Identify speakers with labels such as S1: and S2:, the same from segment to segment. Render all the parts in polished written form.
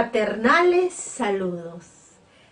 S1: Fraternales saludos.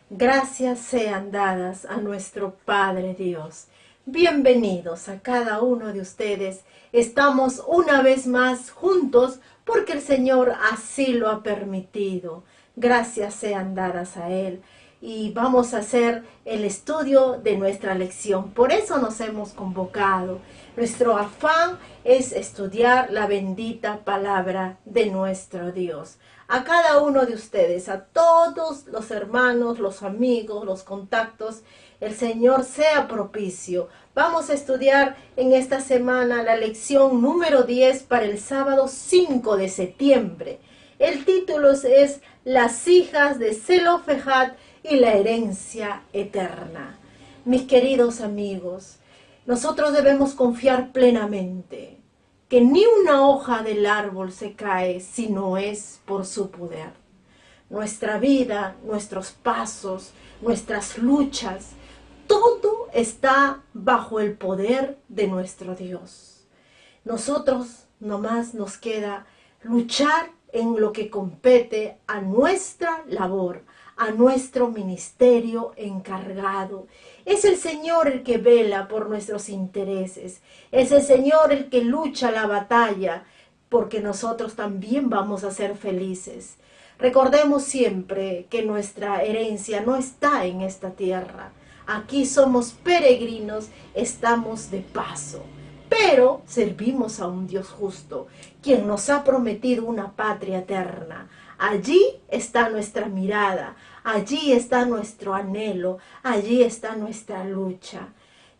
S1: Gracias sean dadas a nuestro Padre Dios. Bienvenidos a cada uno de ustedes. Estamos una vez más juntos porque el Señor así lo ha permitido. Gracias sean dadas a Él. Y vamos a hacer el estudio de nuestra lección. Por eso nos hemos convocado. Nuestro afán es estudiar la bendita palabra de nuestro Dios. A cada uno de ustedes, a todos los hermanos, los amigos, los contactos, el Señor sea propicio. Vamos a estudiar en esta semana la lección número 10 para el sábado 5 de septiembre. El título es Las hijas de Zelofejad y la herencia eterna. Mis queridos amigos, nosotros debemos confiar plenamente que ni una hoja del árbol se cae si no es por su poder. Nuestra vida, nuestros pasos, nuestras luchas, todo está bajo el poder de nuestro Dios. Nosotros nomás nos queda luchar en lo que compete a nuestra labor, a nuestro ministerio encargado. Es el Señor el que vela por nuestros intereses. Es el Señor el que lucha la batalla, porque nosotros también vamos a ser felices. Recordemos siempre que nuestra herencia no está en esta tierra. Aquí somos peregrinos, estamos de paso. Pero servimos a un Dios justo, quien nos ha prometido una patria eterna. Allí está nuestra mirada, allí está nuestro anhelo, allí está nuestra lucha.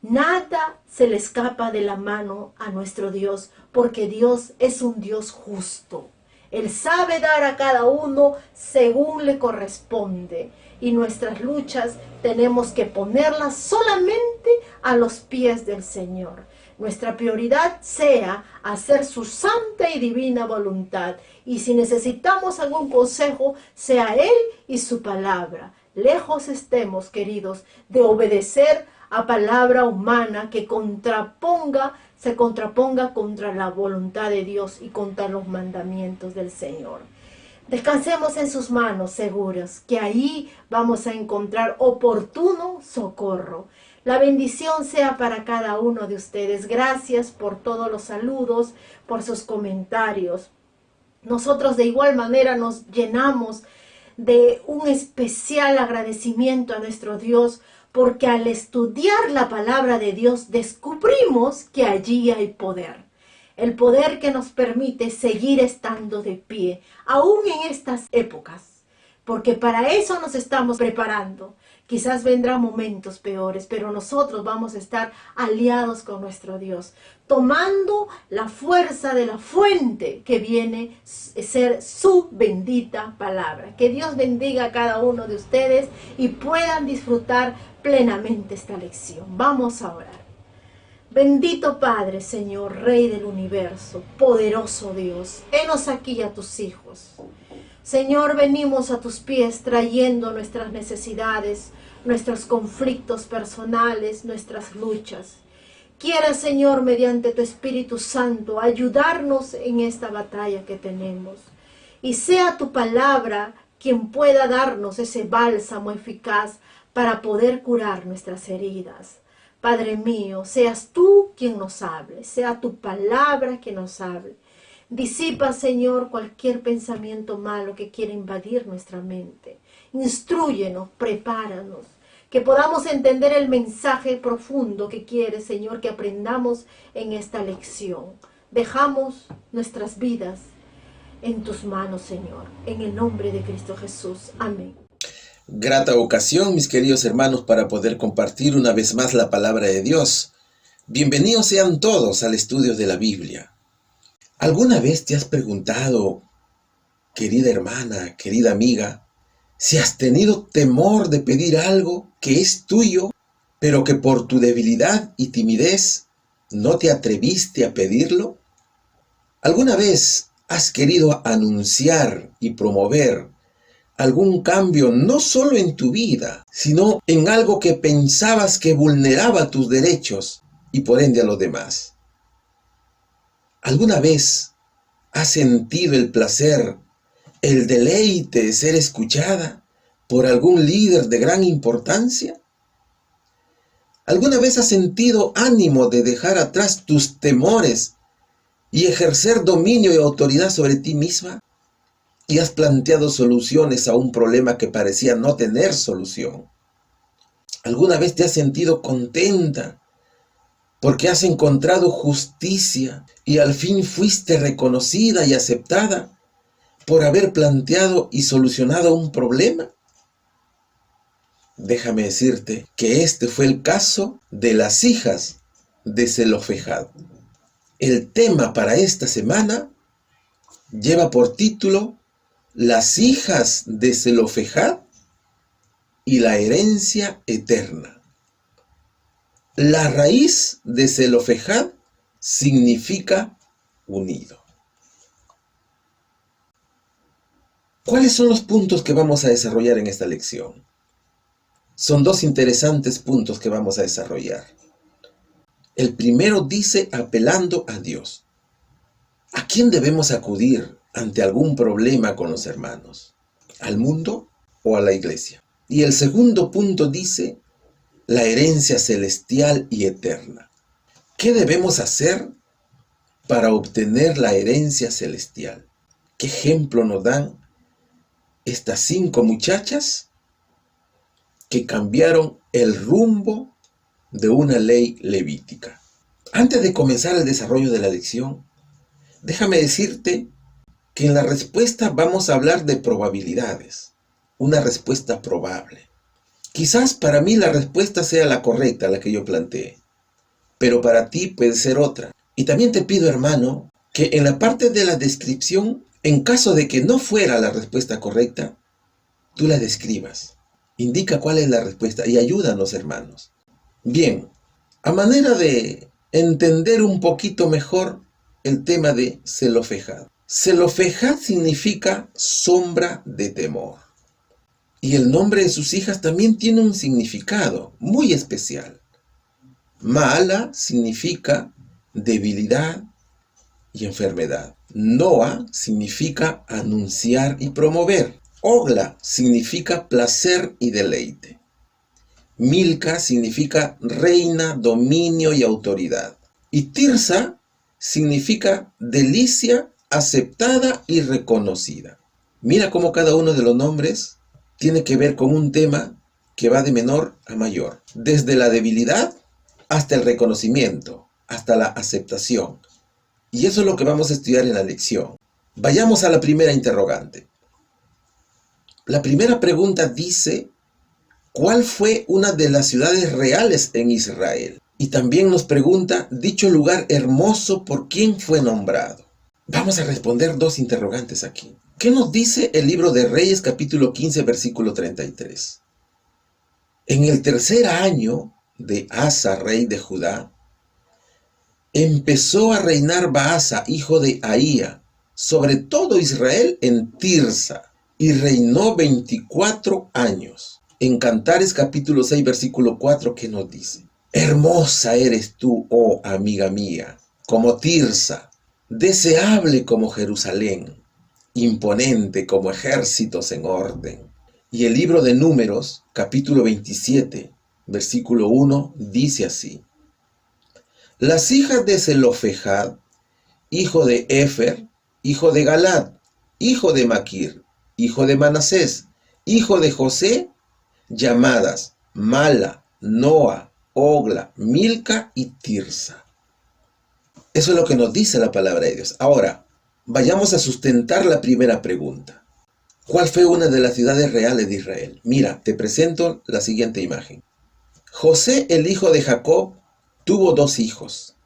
S1: Nada se le escapa de la mano a nuestro Dios, porque Dios es un Dios justo. Él sabe dar a cada uno según le corresponde. Y nuestras luchas tenemos que ponerlas solamente a los pies del Señor. Nuestra prioridad sea hacer su santa y divina voluntad. Y si necesitamos algún consejo, sea Él y su palabra. Lejos estemos, queridos, de obedecer a palabra humana que se contraponga contra la voluntad de Dios y contra los mandamientos del Señor. Descansemos en sus manos seguros, que ahí vamos a encontrar oportuno socorro. La bendición sea para cada uno de ustedes. Gracias por todos los saludos, por sus comentarios. Nosotros de igual manera nos llenamos de un especial agradecimiento a nuestro Dios, porque al estudiar la palabra de Dios descubrimos que allí hay poder. El poder que nos permite seguir estando de pie, aún en estas épocas, porque para eso nos estamos preparando. Quizás vendrán momentos peores, pero nosotros vamos a estar aliados con nuestro Dios, tomando la fuerza de la fuente que viene a ser su bendita palabra. Que Dios bendiga a cada uno de ustedes y puedan disfrutar plenamente esta lección. Vamos a orar. Bendito Padre, Señor, Rey del universo, poderoso Dios, henos aquí a tus hijos. Señor, venimos a tus pies trayendo nuestras necesidades, nuestros conflictos personales, nuestras luchas. Quiera, Señor, mediante tu Espíritu Santo, ayudarnos en esta batalla que tenemos. Y sea tu palabra quien pueda darnos ese bálsamo eficaz para poder curar nuestras heridas. Padre mío, seas tú quien nos hable, sea tu palabra quien nos hable. Disipa, Señor, cualquier pensamiento malo que quiera invadir nuestra mente. Instrúyenos, prepáranos, que podamos entender el mensaje profundo que quiere, Señor, que aprendamos en esta lección. Dejamos nuestras vidas en tus manos, Señor, en el nombre de Cristo Jesús. Amén.
S2: Grata ocasión, mis queridos hermanos, para poder compartir una vez más la palabra de Dios. Bienvenidos sean todos al estudio de la Biblia. ¿Alguna vez te has preguntado, querida hermana, querida amiga, si has tenido temor de pedir algo que es tuyo, pero que por tu debilidad y timidez no te atreviste a pedirlo? ¿Alguna vez has querido anunciar y promover algún cambio no solo en tu vida, sino en algo que pensabas que vulneraba tus derechos y por ende a los demás? ¿Alguna vez has sentido el placer el deleite de ser escuchada por algún líder de gran importancia? ¿Alguna vez has sentido ánimo de dejar atrás tus temores y ejercer dominio y autoridad sobre ti misma? ¿Y has planteado soluciones a un problema que parecía no tener solución? ¿Alguna vez te has sentido contenta porque has encontrado justicia y al fin fuiste reconocida y aceptada por haber planteado y solucionado un problema? Déjame decirte que este fue el caso de las hijas de Zelofejad. El tema para esta semana lleva por título Las hijas de Zelofejad y la herencia eterna. La raíz de Zelofejad significa unido. ¿Cuáles son los puntos que vamos a desarrollar en esta lección? Son dos interesantes puntos que vamos a desarrollar. El primero dice apelando a Dios. ¿A quién debemos acudir ante algún problema con los hermanos? ¿Al mundo o a la iglesia? Y el segundo punto dice la herencia celestial y eterna. ¿Qué debemos hacer para obtener la herencia celestial? ¿Qué ejemplo nos dan estas 5 muchachas que cambiaron el rumbo de una ley levítica? Antes de comenzar el desarrollo de la lección, déjame decirte que en la respuesta vamos a hablar de probabilidades, una respuesta probable. Quizás para mí la respuesta sea la correcta, la que yo planteé, pero para ti puede ser otra. Y también te pido, hermano, que en la parte de la descripción, en caso de que no fuera la respuesta correcta, tú la describas. Indica cuál es la respuesta y ayúdanos, hermanos. Bien, a manera de entender un poquito mejor el tema de Zelofejad. Zelofejad significa sombra de temor. Y el nombre de sus hijas también tiene un significado muy especial. Maala significa debilidad y enfermedad. Noa significa anunciar y promover. Ogla significa placer y deleite. Milca significa reina, dominio y autoridad. Y Tirsa significa delicia, aceptada y reconocida. Mira cómo cada uno de los nombres tiene que ver con un tema que va de menor a mayor. Desde la debilidad hasta el reconocimiento, hasta la aceptación. Y eso es lo que vamos a estudiar en la lección. Vayamos a la primera interrogante. La primera pregunta dice, ¿cuál fue una de las ciudades reales en Israel? Y también nos pregunta, dicho lugar hermoso, ¿por quién fue nombrado? Vamos a responder 2 interrogantes aquí. ¿Qué nos dice el libro de Reyes, capítulo 15, versículo 33? En el 3er año de Asa, rey de Judá, empezó a reinar Baasa, hijo de Ahía, sobre todo Israel en Tirsa, y reinó 24 años. En Cantares, capítulo 6, versículo 4, ¿qué nos dice? Hermosa eres tú, oh amiga mía, como Tirsa, deseable como Jerusalén, imponente como ejércitos en orden. Y el libro de Números, capítulo 27, versículo 1, dice así. Las hijas de Zelofejad, hijo de Efer, hijo de Galad, hijo de Maquir, hijo de Manasés, hijo de José, llamadas Mala, Noa, Ogla, Milca y Tirsa. Eso es lo que nos dice la palabra de Dios. Ahora, vayamos a sustentar la primera pregunta. ¿Cuál fue una de las ciudades reales de Israel? Mira, te presento la siguiente imagen. José, el hijo de Jacob, tuvo 2 hijos.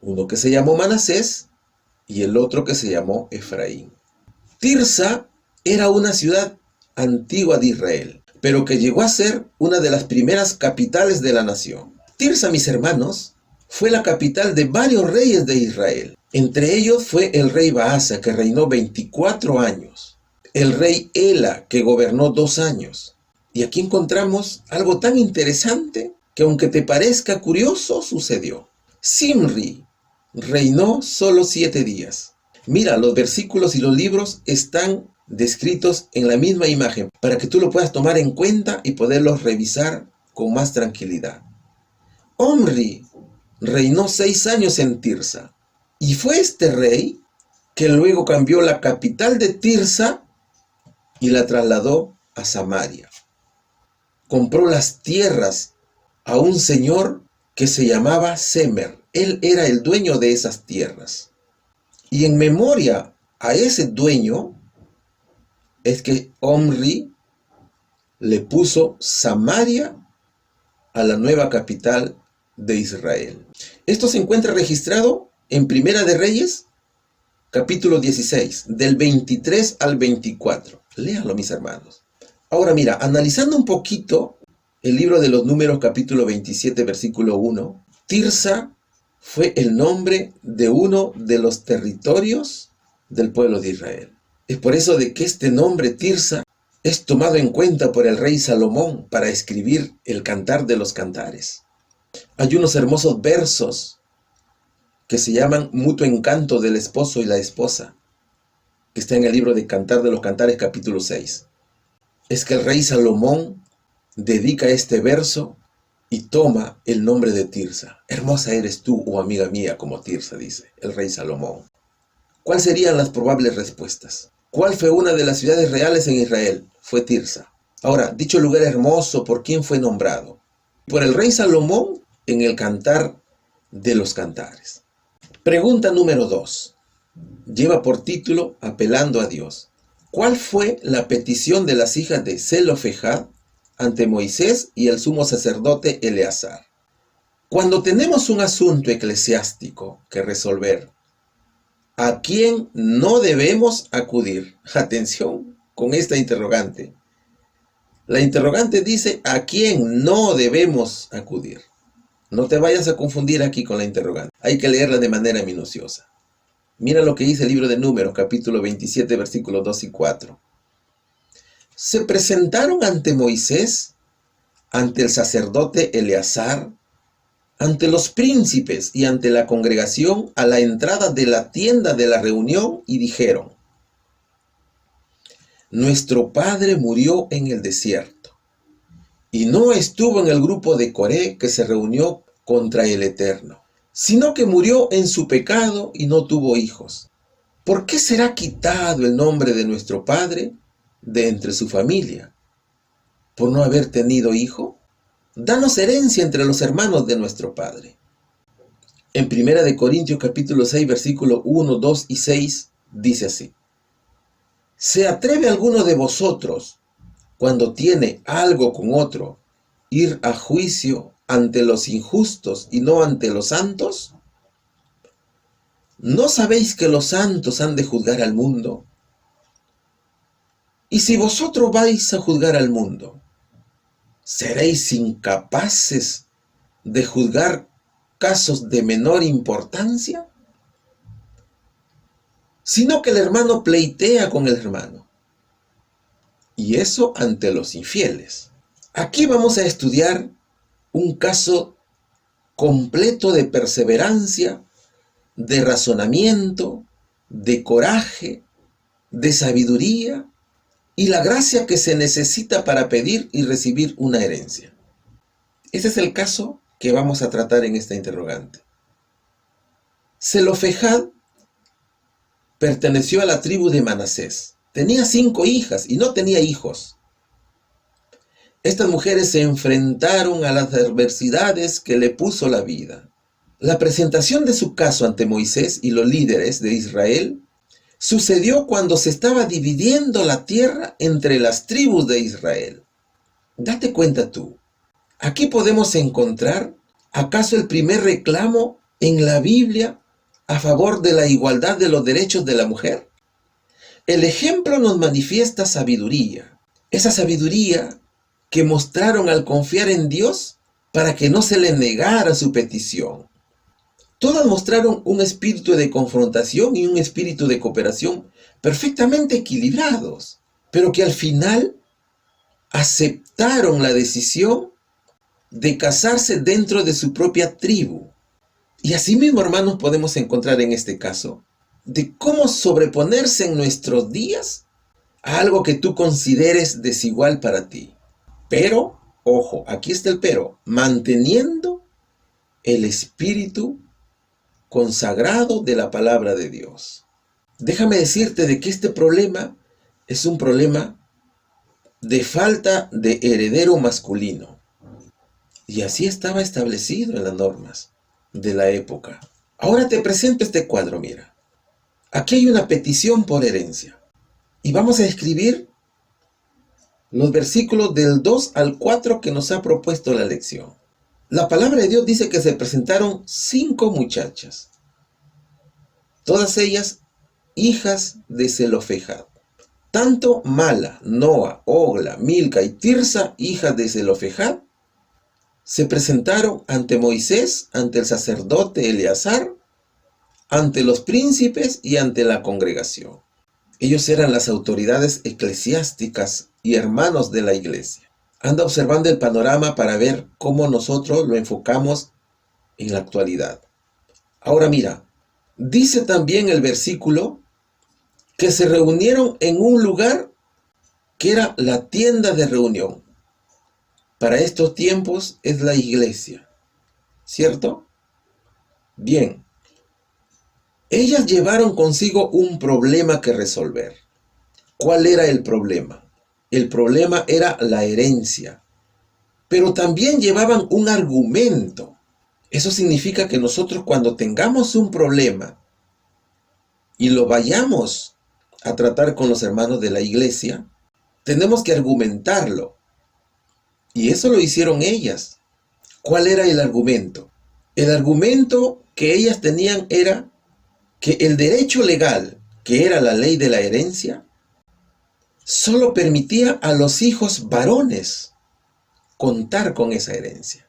S2: Uno que se llamó Manasés y el otro que se llamó Efraín. Tirsa era una ciudad antigua de Israel, pero que llegó a ser una de las primeras capitales de la nación. Tirsa, mis hermanos, fue la capital de varios reyes de Israel. Entre ellos fue el rey Baasa, que reinó 24 años. El rey Ela, que gobernó 2 años. Y aquí encontramos algo tan interesante que, aunque te parezca curioso, sucedió. Zimri reinó solo 7 días. Mira, los versículos y los libros están descritos en la misma imagen, para que tú lo puedas tomar en cuenta y poderlos revisar con más tranquilidad. Omri reinó 6 años en Tirsa, y fue este rey que luego cambió la capital de Tirsa y la trasladó a Samaria. Compró las tierras a un señor que se llamaba Semer. Él era el dueño de esas tierras. Y en memoria a ese dueño es que Omri le puso Samaria a la nueva capital de Israel. Esto se encuentra registrado en Primera de Reyes, capítulo 16, del 23 al 24. Léalo, mis hermanos. Ahora mira, analizando un poquito el libro de los Números, capítulo 27, versículo 1, Tirsa fue el nombre de uno de los territorios del pueblo de Israel. Es por eso de que este nombre Tirsa es tomado en cuenta por el rey Salomón para escribir el Cantar de los Cantares. Hay unos hermosos versos que se llaman Mutuo Encanto del Esposo y la Esposa, que está en el libro de Cantar de los Cantares, capítulo 6. Es que el rey Salomón dedica este verso y toma el nombre de Tirsa. Hermosa eres tú, oh amiga mía, como Tirsa, dice el rey Salomón. ¿Cuáles serían las probables respuestas? ¿Cuál fue una de las ciudades reales en Israel? Fue Tirsa. Ahora, dicho lugar hermoso, ¿por quién fue nombrado? Por el rey Salomón en el Cantar de los Cantares. Pregunta número 2. Lleva por título Apelando a Dios. ¿Cuál fue la petición de las hijas de Zelofejad ante Moisés y el sumo sacerdote Eleazar? Cuando tenemos un asunto eclesiástico que resolver, ¿a quién no debemos acudir? Atención con esta interrogante. La interrogante dice, ¿a quién no debemos acudir? No te vayas a confundir aquí con la interrogante. Hay que leerla de manera minuciosa. Mira lo que dice el libro de Números, capítulo 27, versículos 2 y 4. Se presentaron ante Moisés, ante el sacerdote Eleazar, ante los príncipes y ante la congregación a la entrada de la tienda de la reunión y dijeron: Nuestro padre murió en el desierto y no estuvo en el grupo de Coré que se reunió contra el Eterno, sino que murió en su pecado y no tuvo hijos. ¿Por qué será quitado el nombre de nuestro padre de entre su familia? ¿Por no haber tenido hijo? Danos herencia entre los hermanos de nuestro padre. En 1 de Corintios capítulo 6, versículo 1, 2 y 6, dice así: ¿Se atreve alguno de vosotros, cuando tiene algo con otro, ir a juicio ante los injustos y no ante los santos? ¿No sabéis que los santos han de juzgar al mundo? Y si vosotros vais a juzgar al mundo, ¿seréis incapaces de juzgar casos de menor importancia? Sino que el hermano pleitea con el hermano, y eso ante los infieles. Aquí vamos a estudiar un caso completo de perseverancia, de razonamiento, de coraje, de sabiduría y la gracia que se necesita para pedir y recibir una herencia. Ese es el caso que vamos a tratar en esta interrogante. Zelofejad perteneció a la tribu de Manasés. Tenía 5 hijas y no tenía hijos. Estas mujeres se enfrentaron a las adversidades que le puso la vida. La presentación de su caso ante Moisés y los líderes de Israel sucedió cuando se estaba dividiendo la tierra entre las tribus de Israel. Date cuenta tú, aquí podemos encontrar acaso el primer reclamo en la Biblia a favor de la igualdad de los derechos de la mujer. El ejemplo nos manifiesta sabiduría, esa sabiduría que mostraron al confiar en Dios para que no se le negara su petición. Todas mostraron un espíritu de confrontación y un espíritu de cooperación perfectamente equilibrados, pero que al final aceptaron la decisión de casarse dentro de su propia tribu. Y asimismo, hermanos, podemos encontrar en este caso de cómo sobreponerse en nuestros días algo que tú consideres desigual para ti. Pero, ojo, aquí está el pero, manteniendo el espíritu consagrado de la palabra de Dios. Déjame decirte de que este problema es un problema de falta de heredero masculino. Y así estaba establecido en las normas de la época. Ahora te presento este cuadro, mira. Aquí hay una petición por herencia. Y vamos a escribir los versículos del 2 al 4 que nos ha propuesto la lección. La palabra de Dios dice que se presentaron 5 muchachas, todas ellas hijas de Zelofejad. Tanto Mala, Noa, Ogla, Milca y Tirsa, hijas de Zelofejad, se presentaron ante Moisés, ante el sacerdote Eleazar, ante los príncipes y ante la congregación. Ellos eran las autoridades eclesiásticas y hermanos de la iglesia. Anda observando el panorama para ver cómo nosotros lo enfocamos en la actualidad. Ahora mira, dice también el versículo que se reunieron en un lugar que era la tienda de reunión. Para estos tiempos es la iglesia, ¿cierto? Bien, ellas llevaron consigo un problema que resolver. ¿Cuál era el problema? El problema era la herencia, pero también llevaban un argumento. Eso significa que nosotros cuando tengamos un problema y lo vayamos a tratar con los hermanos de la iglesia, tenemos que argumentarlo. Y eso lo hicieron ellas. ¿Cuál era el argumento? El argumento que ellas tenían era que el derecho legal, que era la ley de la herencia, solo permitía a los hijos varones contar con esa herencia.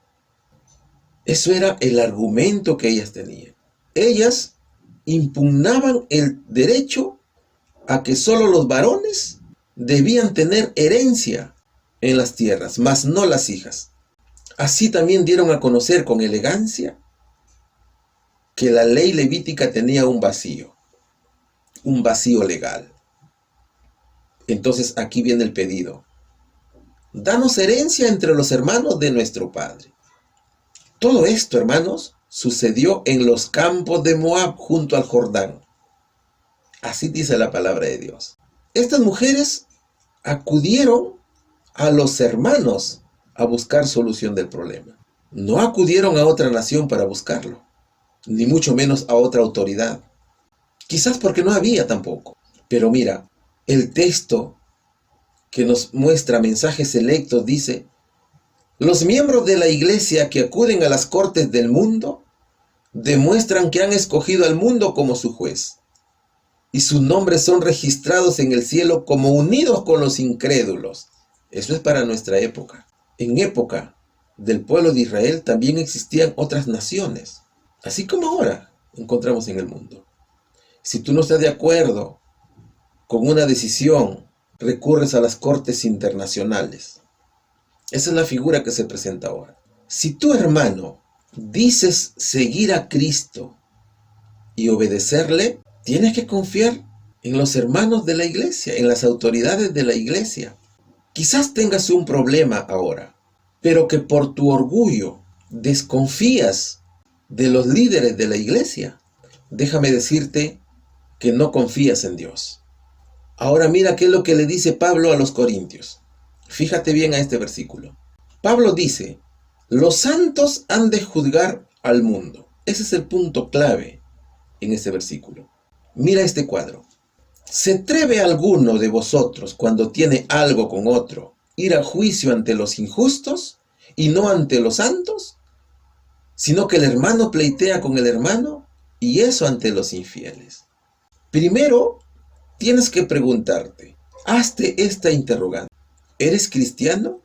S2: Eso era el argumento que ellas tenían. Ellas impugnaban el derecho a que solo los varones debían tener herencia en las tierras, mas no las hijas. Así también dieron a conocer con elegancia que la ley levítica tenía un vacío legal. Entonces aquí viene el pedido. Danos herencia entre los hermanos de nuestro padre. Todo esto, hermanos, sucedió en los campos de Moab junto al Jordán. Así dice la palabra de Dios. Estas mujeres acudieron a los hermanos a buscar solución del problema. No acudieron a otra nación para buscarlo, ni mucho menos a otra autoridad. Quizás porque no había tampoco. Pero mira, el texto que nos muestra mensajes selectos dice: los miembros de la iglesia que acuden a las cortes del mundo demuestran que han escogido al mundo como su juez, y sus nombres son registrados en el cielo como unidos con los incrédulos. Eso es para nuestra época. En época del pueblo de Israel también existían otras naciones, así como ahora encontramos en el mundo. Si tú no estás de acuerdo con una decisión, recurres a las cortes internacionales. Esa es la figura que se presenta ahora. Si tu hermano dices seguir a Cristo y obedecerle, tienes que confiar en los hermanos de la iglesia, en las autoridades de la iglesia. Quizás tengas un problema ahora, pero que por tu orgullo desconfías de los líderes de la iglesia. Déjame decirte que no confías en Dios. Ahora mira qué es lo que le dice Pablo a los Corintios. Fíjate bien a este versículo. Pablo dice: los santos han de juzgar al mundo. Ese es el punto clave en este versículo. Mira este cuadro. ¿Se atreve alguno de vosotros, cuando tiene algo con otro, ir a juicio ante los injustos y no ante los santos? Sino que el hermano pleitea con el hermano, y eso ante los infieles. Primero, tienes que preguntarte, hazte esta interrogante: ¿eres cristiano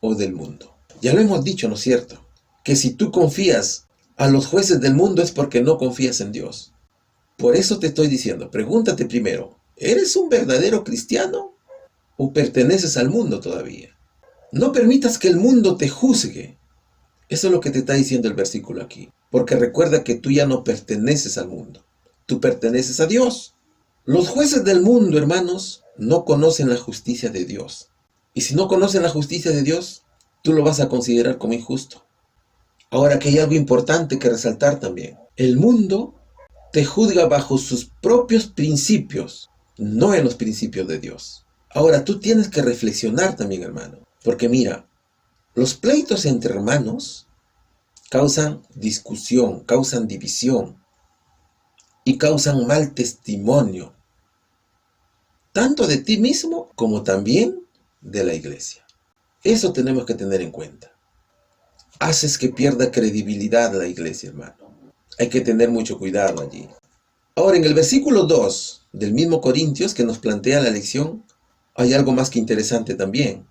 S2: o del mundo? Ya lo hemos dicho, ¿no es cierto? Que si tú confías a los jueces del mundo es porque no confías en Dios. Por eso te estoy diciendo, pregúntate primero, ¿eres un verdadero cristiano o perteneces al mundo todavía? No permitas que el mundo te juzgue. Eso es lo que te está diciendo el versículo aquí. Porque recuerda que tú ya no perteneces al mundo. Tú perteneces a Dios. Los jueces del mundo, hermanos, no conocen la justicia de Dios. Y si no conocen la justicia de Dios, tú lo vas a considerar como injusto. Ahora, que hay algo importante que resaltar también. El mundo te juzga bajo sus propios principios, no en los principios de Dios. Ahora, tú tienes que reflexionar también, hermano. Porque mira, los pleitos entre hermanos causan discusión, causan división y causan mal testimonio, tanto de ti mismo como también de la iglesia. Eso tenemos que tener en cuenta. Haces que pierda credibilidad la iglesia, hermano. Hay que tener mucho cuidado allí. Ahora, en el versículo 2 del mismo Corintios que nos plantea la lección, hay algo más que interesante también.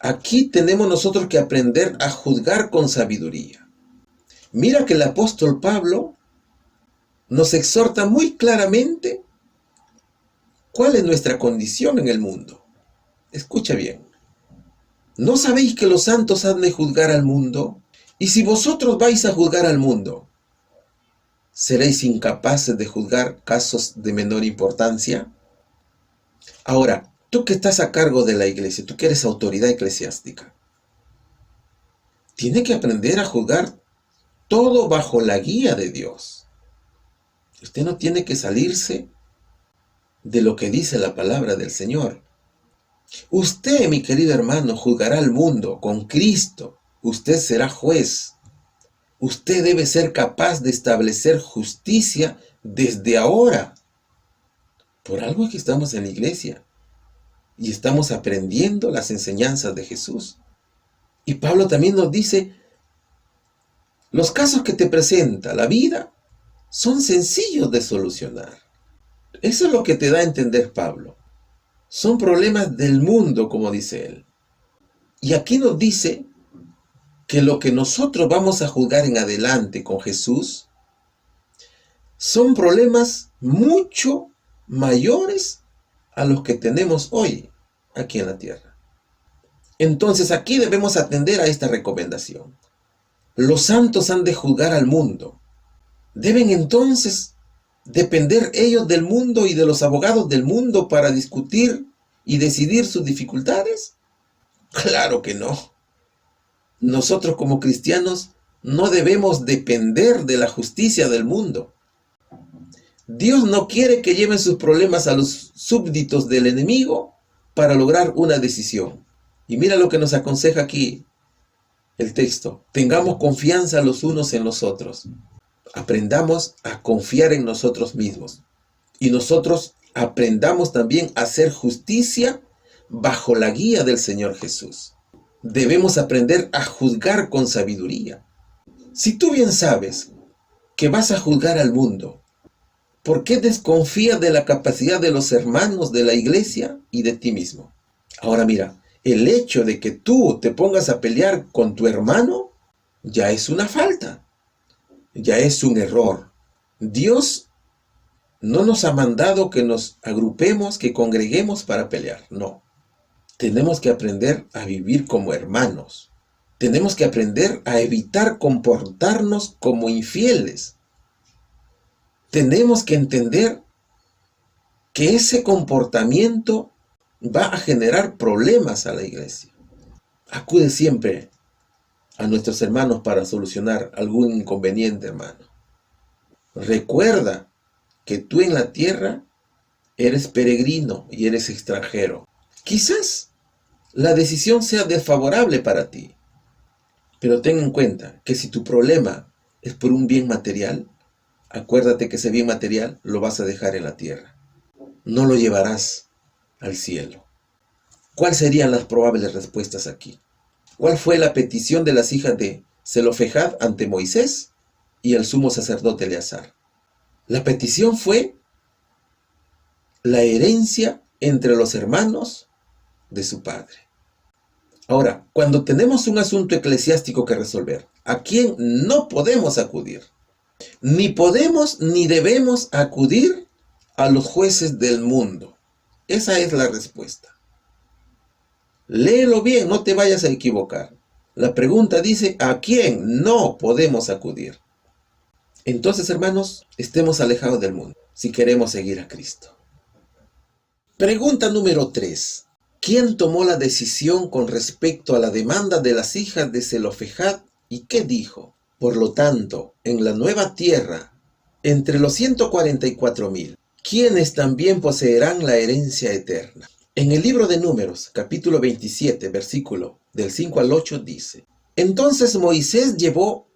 S2: Aquí tenemos nosotros que aprender a juzgar con sabiduría. Mira que el apóstol Pablo nos exhorta muy claramente cuál es nuestra condición en el mundo. Escucha bien. ¿No sabéis que los santos han de juzgar al mundo? Y si vosotros vais a juzgar al mundo, ¿seréis incapaces de juzgar casos de menor importancia? Ahora, tú que estás a cargo de la iglesia, tú que eres autoridad eclesiástica, tienes que aprender a juzgar todo bajo la guía de Dios. Usted no tiene que salirse de lo que dice la palabra del Señor. Usted, mi querido hermano, juzgará al mundo con Cristo. Usted será juez. Usted debe ser capaz de establecer justicia desde ahora. Por algo es que estamos en la iglesia y estamos aprendiendo las enseñanzas de Jesús. Y Pablo también nos dice, los casos que te presenta la vida son sencillos de solucionar. Eso es lo que te da a entender Pablo. Son problemas del mundo, como dice él. Y aquí nos dice que lo que nosotros vamos a juzgar en adelante con Jesús son problemas mucho mayores a los que tenemos hoy aquí en la tierra. Entonces aquí debemos atender a esta recomendación. Los santos han de juzgar al mundo. ¿Deben entonces depender ellos del mundo y de los abogados del mundo para discutir y decidir sus dificultades? Claro que no. Nosotros como cristianos no debemos depender de la justicia del mundo. Dios no quiere que lleven sus problemas a los súbditos del enemigo para lograr una decisión. Y mira lo que nos aconseja aquí el texto. Tengamos confianza los unos en los otros. Aprendamos a confiar en nosotros mismos. Y nosotros aprendamos también a hacer justicia bajo la guía del Señor Jesús. Debemos aprender a juzgar con sabiduría. Si tú bien sabes que vas a juzgar al mundo, ¿por qué desconfías de la capacidad de los hermanos de la iglesia y de ti mismo? Ahora mira, el hecho de que tú te pongas a pelear con tu hermano ya es una falta, ya es un error. Dios no nos ha mandado que nos agrupemos, que congreguemos para pelear, no. Tenemos que aprender a vivir como hermanos. Tenemos que aprender a evitar comportarnos como infieles. Tenemos que entender que ese comportamiento va a generar problemas a la iglesia. Acude siempre a nuestros hermanos para solucionar algún inconveniente, hermano. Recuerda que tú en la tierra eres peregrino y eres extranjero. Quizás la decisión sea desfavorable para ti, pero ten en cuenta que si tu problema es por un bien material, acuérdate que ese bien material lo vas a dejar en la tierra. No lo llevarás al cielo. ¿Cuáles serían las probables respuestas aquí? ¿Cuál fue la petición de las hijas de Zelofejad ante Moisés y el sumo sacerdote Eleazar? La petición fue la herencia entre los hermanos de su padre. Ahora, cuando tenemos un asunto eclesiástico que resolver, ¿a quién no podemos acudir? Ni podemos ni debemos acudir a los jueces del mundo. Esa es la respuesta. Léelo bien, no te vayas a equivocar. La pregunta dice, ¿a quién no podemos acudir? Entonces, hermanos, estemos alejados del mundo si queremos seguir a Cristo. Pregunta número 3. ¿Quién tomó la decisión con respecto a la demanda de las hijas de Zelofejad y qué dijo? Por lo tanto, en la nueva tierra, entre los 144,000, quienes también poseerán la herencia eterna. En el libro de Números, capítulo 27, versículo del 5 al 8, dice: Entonces Moisés llevó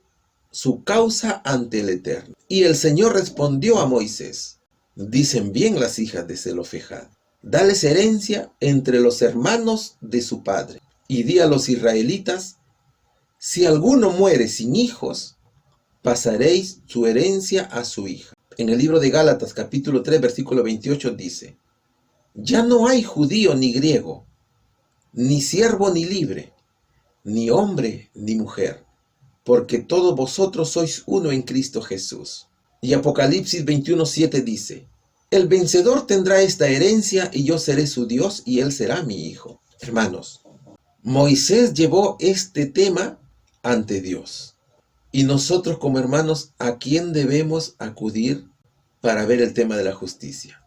S2: su causa ante el Eterno, y el Señor respondió a Moisés: Dicen bien las hijas de Zelofejad, dales herencia entre los hermanos de su padre, y di a los israelitas: si alguno muere sin hijos, pasaréis su herencia a su hija. En el libro de Gálatas, capítulo 3, versículo 28, dice: Ya no hay judío ni griego, ni siervo ni libre, ni hombre ni mujer, porque todos vosotros sois uno en Cristo Jesús. Y Apocalipsis 21:7 dice: El vencedor tendrá esta herencia y yo seré su Dios y él será mi hijo. Hermanos, Moisés llevó este tema ante Dios. Y nosotros como hermanos, ¿a quién debemos acudir para ver el tema de la justicia?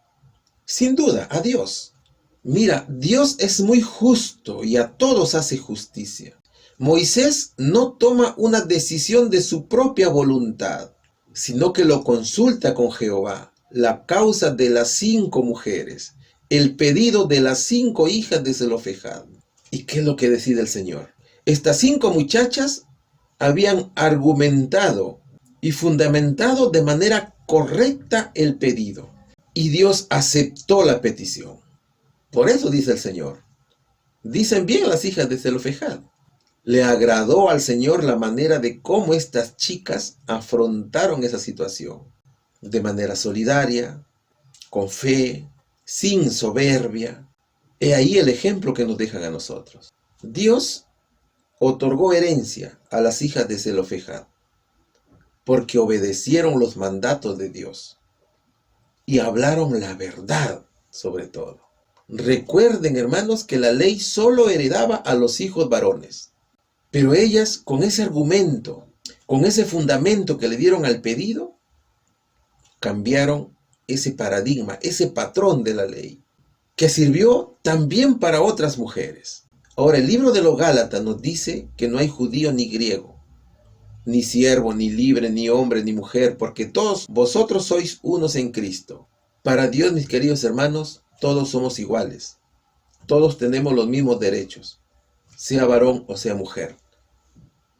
S2: Sin duda, a Dios. Mira, Dios es muy justo y a todos hace justicia. Moisés no toma una decisión de su propia voluntad, sino que lo consulta con Jehová, la causa de las 5 mujeres, el pedido de las 5 hijas de Zelofejad. ¿Y qué es lo que decide el Señor? Estas 5 muchachas habían argumentado y fundamentado de manera correcta el pedido, y Dios aceptó la petición. Por eso dice el Señor: dicen bien las hijas de Zelofejad. Le agradó al Señor la manera de cómo estas chicas afrontaron esa situación, de manera solidaria, con fe, sin soberbia. He ahí el ejemplo que nos dejan a nosotros. Dios otorgó herencia a las hijas de Zelofejad porque obedecieron los mandatos de Dios y hablaron la verdad sobre todo. Recuerden, hermanos, que la ley solo heredaba a los hijos varones, pero ellas, con ese argumento, con ese fundamento que le dieron al pedido, cambiaron ese paradigma, ese patrón de la ley, que sirvió también para otras mujeres. Ahora, el libro de los Gálatas nos dice que no hay judío ni griego, ni siervo, ni libre, ni hombre, ni mujer, porque todos vosotros sois unos en Cristo. Para Dios, mis queridos hermanos, todos somos iguales. Todos tenemos los mismos derechos, sea varón o sea mujer,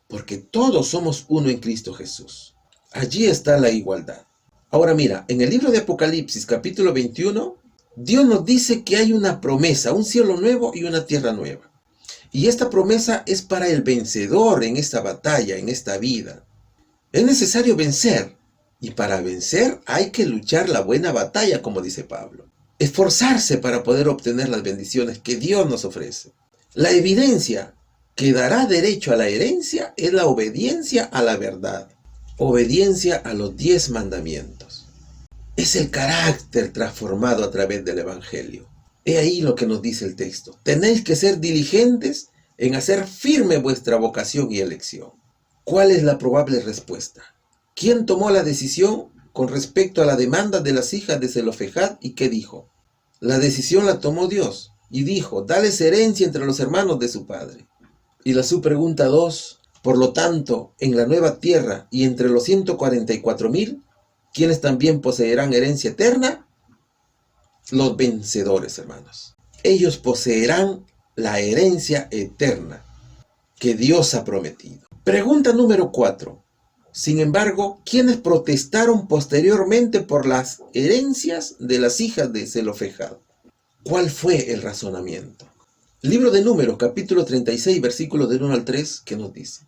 S2: porque todos somos uno en Cristo Jesús. Allí está la igualdad. Ahora mira, en el libro de Apocalipsis, capítulo 21, Dios nos dice que hay una promesa, un cielo nuevo y una tierra nueva. Y esta promesa es para el vencedor en esta batalla, en esta vida. Es necesario vencer, y para vencer hay que luchar la buena batalla, como dice Pablo. Esforzarse para poder obtener las bendiciones que Dios nos ofrece. La evidencia que dará derecho a la herencia es la obediencia a la verdad, obediencia a los 10 mandamientos. Es el carácter transformado a través del Evangelio. He ahí lo que nos dice el texto: tenéis que ser diligentes en hacer firme vuestra vocación y elección. ¿Cuál es la probable respuesta? ¿Quién tomó la decisión con respecto a la demanda de las hijas de Zelofejad y qué dijo? La decisión la tomó Dios y dijo: dales herencia entre los hermanos de su padre. Y la subpregunta 2, por lo tanto, en la nueva tierra y entre los 144,000, ¿quiénes también poseerán herencia eterna? Los vencedores, hermanos. Ellos poseerán la herencia eterna que Dios ha prometido. Pregunta número 4. Sin embargo, ¿quiénes protestaron posteriormente por las herencias de las hijas de Zelofejad? ¿Cuál fue el razonamiento? Libro de Números, capítulo 36, versículos del 1 al 3, que nos dice: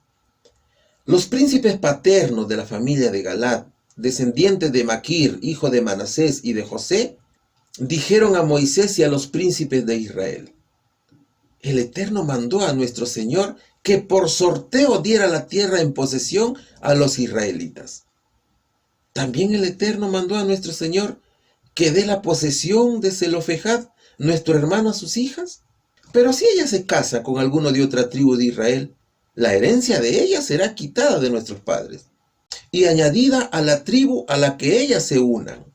S2: los príncipes paternos de la familia de Galaad, descendientes de Maquir, hijo de Manasés y de José, dijeron a Moisés y a los príncipes de Israel: el Eterno mandó a nuestro Señor que por sorteo diera la tierra en posesión a los israelitas. También el Eterno mandó a nuestro Señor que dé la posesión de Zelofejad, nuestro hermano, a sus hijas. Pero si ella se casa con alguno de otra tribu de Israel, la herencia de ella será quitada de nuestros padres y añadida a la tribu a la que ellas se unan.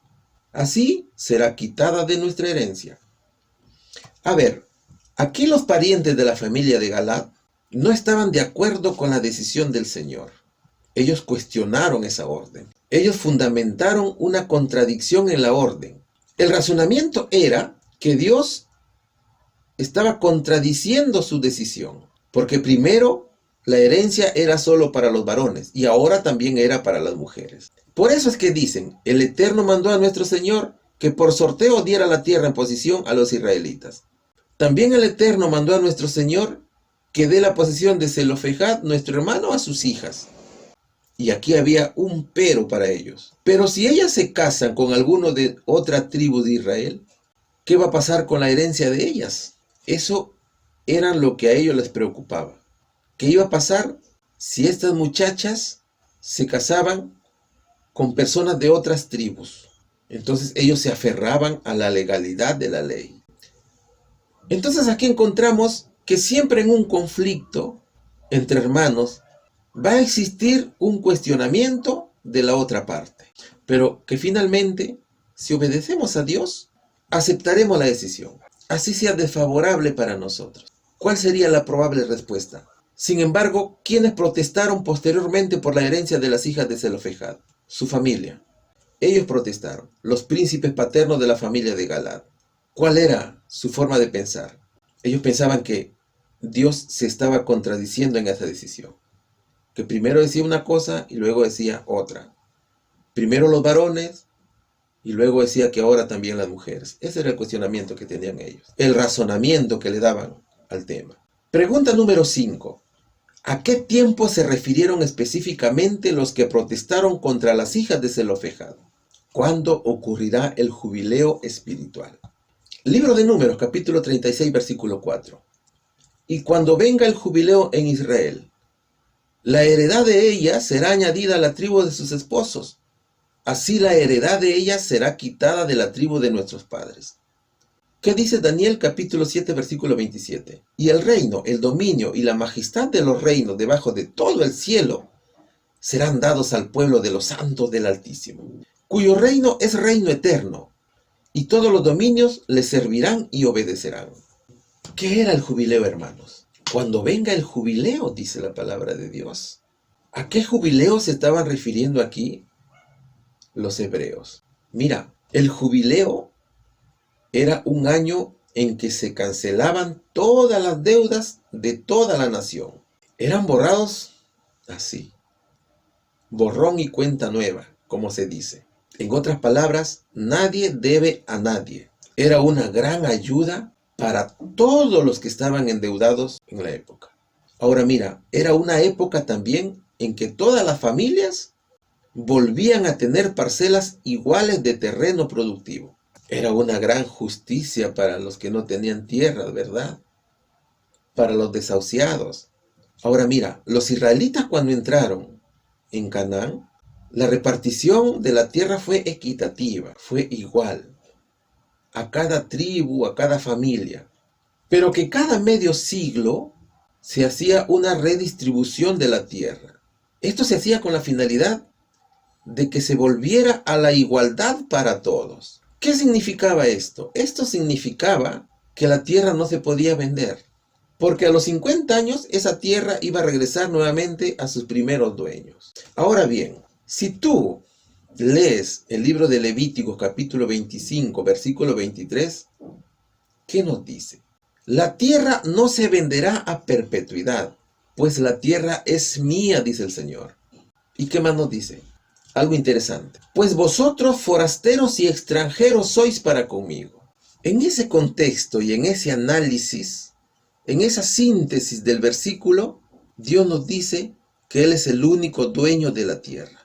S2: Así será quitada de nuestra herencia. A ver, aquí los parientes de la familia de Galaad no estaban de acuerdo con la decisión del Señor. Ellos cuestionaron esa orden. Ellos fundamentaron una contradicción en la orden. El razonamiento era que Dios estaba contradiciendo su decisión, porque primero la herencia era solo para los varones y ahora también era para las mujeres. Por eso es que dicen, el Eterno mandó a nuestro Señor que por sorteo diera la tierra en posesión a los israelitas. También el Eterno mandó a nuestro Señor que dé la posesión de Zelofejad, nuestro hermano, a sus hijas. Y aquí había un pero para ellos. Pero si ellas se casan con alguno de otra tribu de Israel, ¿qué va a pasar con la herencia de ellas? Eso era lo que a ellos les preocupaba. ¿Qué iba a pasar si estas muchachas se casaban con personas de otras tribus? Entonces ellos se aferraban a la legalidad de la ley. Entonces aquí encontramos que siempre en un conflicto entre hermanos va a existir un cuestionamiento de la otra parte, pero que finalmente, si obedecemos a Dios, aceptaremos la decisión, así sea desfavorable para nosotros. ¿Cuál sería la probable respuesta? Sin embargo, ¿quiénes protestaron posteriormente por la herencia de las hijas de Zelofejad? Su familia. Ellos protestaron, los príncipes paternos de la familia de Galaad. ¿Cuál era su forma de pensar? Ellos pensaban que Dios se estaba contradiciendo en esa decisión, que primero decía una cosa y luego decía otra. Primero los varones y luego decía que ahora también las mujeres. Ese era el cuestionamiento que tenían ellos, el razonamiento que le daban al tema. Pregunta número 5. ¿A qué tiempo se refirieron específicamente los que protestaron contra las hijas de Zelofejad? ¿Cuándo ocurrirá el jubileo espiritual? Libro de Números, capítulo 36, versículo 4. Y cuando venga el jubileo en Israel, la heredad de ella será añadida a la tribu de sus esposos. Así la heredad de ella será quitada de la tribu de nuestros padres. ¿Qué dice Daniel capítulo 7 versículo 27? Y el reino, el dominio y la majestad de los reinos debajo de todo el cielo serán dados al pueblo de los santos del Altísimo, cuyo reino es reino eterno, y todos los dominios le servirán y obedecerán. ¿Qué era el jubileo, hermanos? Cuando venga el jubileo, dice la palabra de Dios. ¿A qué jubileo se estaban refiriendo aquí los hebreos? Mira, el jubileo era un año en que se cancelaban todas las deudas de toda la nación. Eran borrados así, borrón y cuenta nueva, como se dice. En otras palabras, nadie debe a nadie. Era una gran ayuda para todos los que estaban endeudados en la época. Ahora mira, era una época también en que todas las familias volvían a tener parcelas iguales de terreno productivo. Era una gran justicia para los que no tenían tierras, ¿verdad? Para los desahuciados. Ahora mira, los israelitas cuando entraron en Canaán, la repartición de la tierra fue equitativa, fue igual a cada tribu, a cada familia. Pero que cada medio siglo se hacía una redistribución de la tierra. Esto se hacía con la finalidad de que se volviera a la igualdad para todos. ¿Qué significaba esto? Esto significaba que la tierra no se podía vender, porque a los 50 años esa tierra iba a regresar nuevamente a sus primeros dueños. Ahora bien, si tú lees el libro de Levíticos capítulo 25, versículo 23, ¿qué nos dice? La tierra no se venderá a perpetuidad, pues la tierra es mía, dice el Señor. ¿Y qué más nos dice? Algo interesante. Pues vosotros forasteros y extranjeros sois para conmigo. En ese contexto y en ese análisis, en esa síntesis del versículo, Dios nos dice que Él es el único dueño de la tierra.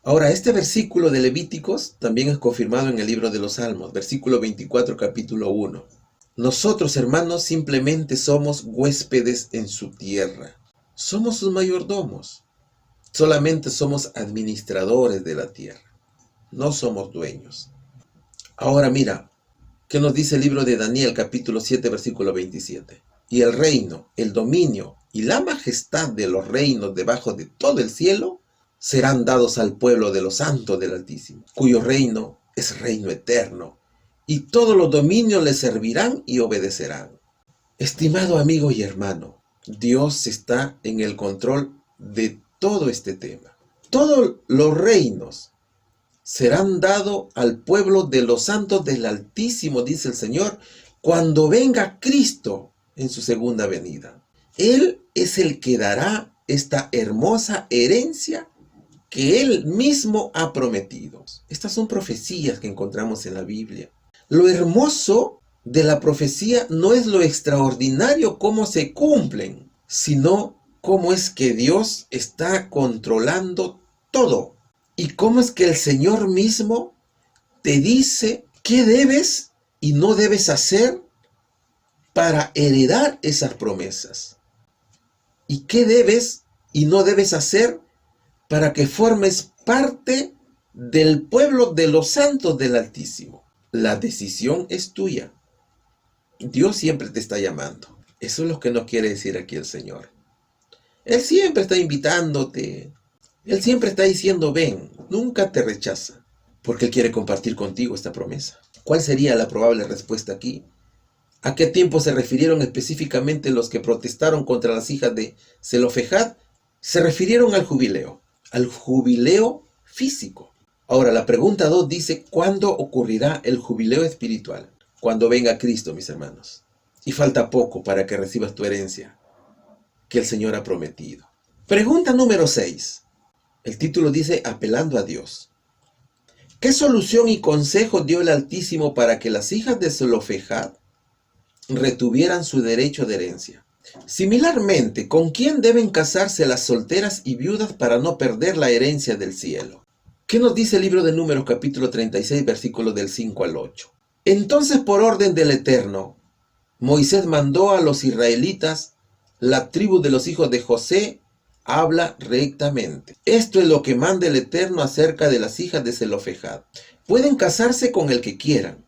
S2: Ahora, este versículo de Levíticos también es confirmado en el libro de los Salmos, versículo 24, capítulo 1. Nosotros, hermanos, simplemente somos huéspedes en su tierra. Somos sus mayordomos. Solamente somos administradores de la tierra. No somos dueños. Ahora mira, ¿qué nos dice el libro de Daniel, capítulo 7, versículo 27? Y el reino, el dominio y la majestad de los reinos debajo de todo el cielo serán dados al pueblo de los santos del Altísimo, cuyo reino es reino eterno y todos los dominios le servirán y obedecerán. Estimado amigo y hermano, Dios está en el control de todo este tema. Todos los reinos serán dados al pueblo de los santos del Altísimo, dice el Señor, cuando venga Cristo en su segunda venida. Él es el que dará esta hermosa herencia que Él mismo ha prometido. Estas son profecías que encontramos en la Biblia. Lo hermoso de la profecía no es lo extraordinario cómo se cumplen, sino cómo es que Dios está controlando todo. Y cómo es que el Señor mismo te dice qué debes y no debes hacer para heredar esas promesas. Y qué debes y no debes hacer para que formes parte del pueblo de los santos del Altísimo. La decisión es tuya. Dios siempre te está llamando. Eso es lo que nos quiere decir aquí el Señor. Él siempre está invitándote. Él siempre está diciendo, ven, nunca te rechaza, porque Él quiere compartir contigo esta promesa. ¿Cuál sería la probable respuesta aquí? ¿A qué tiempo se refirieron específicamente los que protestaron contra las hijas de Zelofejad? Se refirieron al jubileo físico. Ahora, la pregunta 2 dice, ¿cuándo ocurrirá el jubileo espiritual? Cuando venga Cristo, mis hermanos. Y falta poco para que recibas tu herencia que el Señor ha prometido. Pregunta número 6. El título dice, apelando a Dios. ¿Qué solución y consejo dio el Altísimo para que las hijas de Zelofejad retuvieran su derecho de herencia? Similarmente, ¿con quién deben casarse las solteras y viudas para no perder la herencia del cielo? ¿Qué nos dice el libro de Números capítulo 36, versículos del 5 al 8? Entonces, por orden del Eterno, Moisés mandó a los israelitas, la tribu de los hijos de José habla rectamente. Esto es lo que manda el Eterno acerca de las hijas de Zelofejad. Pueden casarse con el que quieran,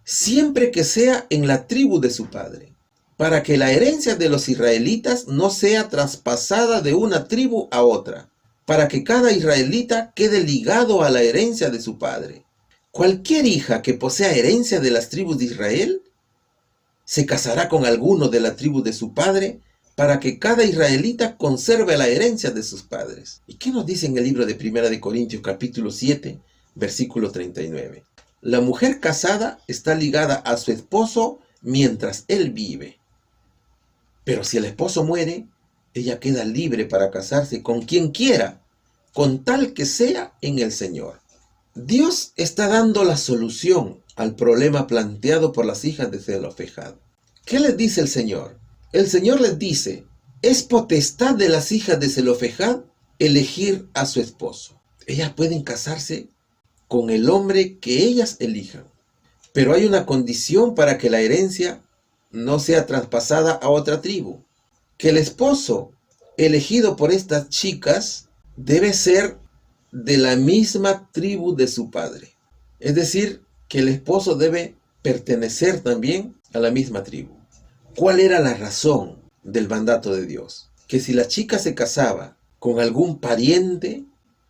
S2: siempre que sea en la tribu de su padre, para que la herencia de los israelitas no sea traspasada de una tribu a otra, para que cada israelita quede ligado a la herencia de su padre. Cualquier hija que posea herencia de las tribus de Israel se casará con alguno de la tribu de su padre, para que cada israelita conserve la herencia de sus padres. ¿Y qué nos dice en el libro de 1 de Corintios capítulo 7, versículo 39? La mujer casada está ligada a su esposo mientras él vive. Pero si el esposo muere, ella queda libre para casarse con quien quiera, con tal que sea en el Señor. Dios está dando la solución al problema planteado por las hijas de Zelofejad. ¿Qué les dice el Señor? El Señor les dice, es potestad de las hijas de Zelofejad elegir a su esposo. Ellas pueden casarse con el hombre que ellas elijan. Pero hay una condición para que la herencia no sea traspasada a otra tribu. Que el esposo elegido por estas chicas debe ser de la misma tribu de su padre. Es decir, que el esposo debe pertenecer también a la misma tribu. ¿Cuál era la razón del mandato de Dios? Que si la chica se casaba con algún pariente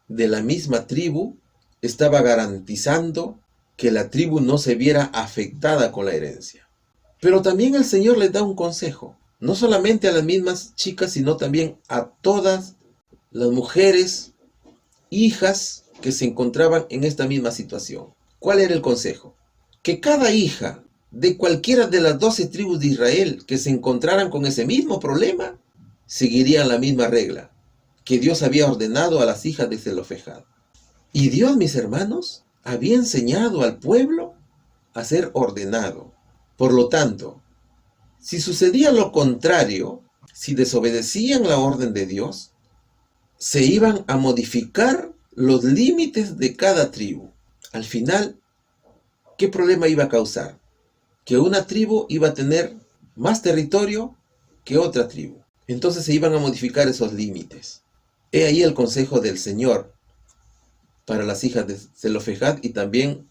S2: de la misma tribu, estaba garantizando que la tribu no se viera afectada con la herencia. Pero también el Señor les da un consejo, no solamente a las mismas chicas, sino también a todas las mujeres, hijas que se encontraban en esta misma situación. ¿Cuál era el consejo? Que cada hija de cualquiera de las 12 tribus de Israel que se encontraran con ese mismo problema, seguirían la misma regla que Dios había ordenado a las hijas de Zelofejad. Y Dios, mis hermanos, había enseñado al pueblo a ser ordenado. Por lo tanto, si sucedía lo contrario, si desobedecían la orden de Dios, se iban a modificar los límites de cada tribu. Al final, ¿qué problema iba a causar? Que una tribu iba a tener más territorio que otra tribu. Entonces se iban a modificar esos límites. He ahí el consejo del Señor para las hijas de Zelofejad y también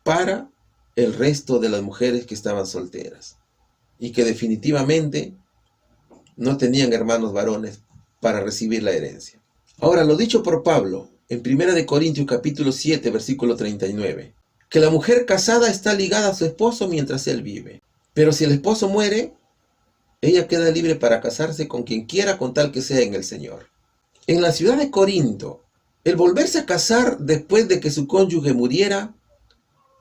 S2: para el resto de las mujeres que estaban solteras y que definitivamente no tenían hermanos varones para recibir la herencia. Ahora, lo dicho por Pablo en 1 de Corintios capítulo 7, versículo 39. que la mujer casada está ligada a su esposo mientras él vive. Pero si el esposo muere, ella queda libre para casarse con quien quiera con tal que sea en el Señor. En la ciudad de Corinto, el volverse a casar después de que su cónyuge muriera,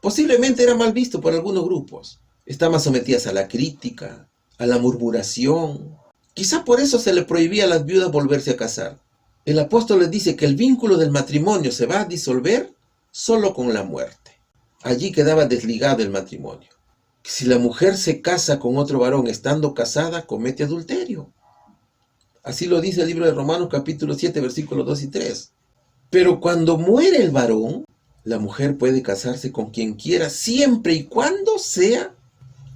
S2: posiblemente era mal visto por algunos grupos. Estaban sometidas a la crítica, a la murmuración. Quizá por eso se le prohibía a las viudas volverse a casar. El apóstol les dice que el vínculo del matrimonio se va a disolver solo con la muerte. Allí quedaba desligado el matrimonio. Si la mujer se casa con otro varón estando casada, comete adulterio. Así lo dice el libro de Romanos capítulo 7, versículos 2 y 3. Pero cuando muere el varón, la mujer puede casarse con quien quiera, siempre y cuando sea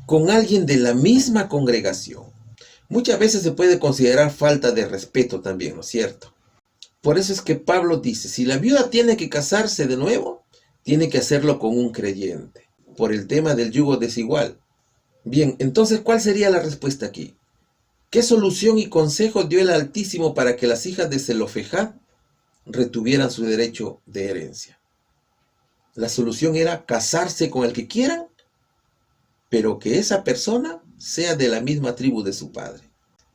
S2: con alguien de la misma congregación. Muchas veces se puede considerar falta de respeto también, ¿no es cierto? Por eso es que Pablo dice, si la viuda tiene que casarse de nuevo, tiene que hacerlo con un creyente, por el tema del yugo desigual. Bien, entonces, ¿cuál sería la respuesta aquí? ¿Qué solución y consejo dio el Altísimo para que las hijas de Zelofejad retuvieran su derecho de herencia? La solución era casarse con el que quieran, pero que esa persona sea de la misma tribu de su padre.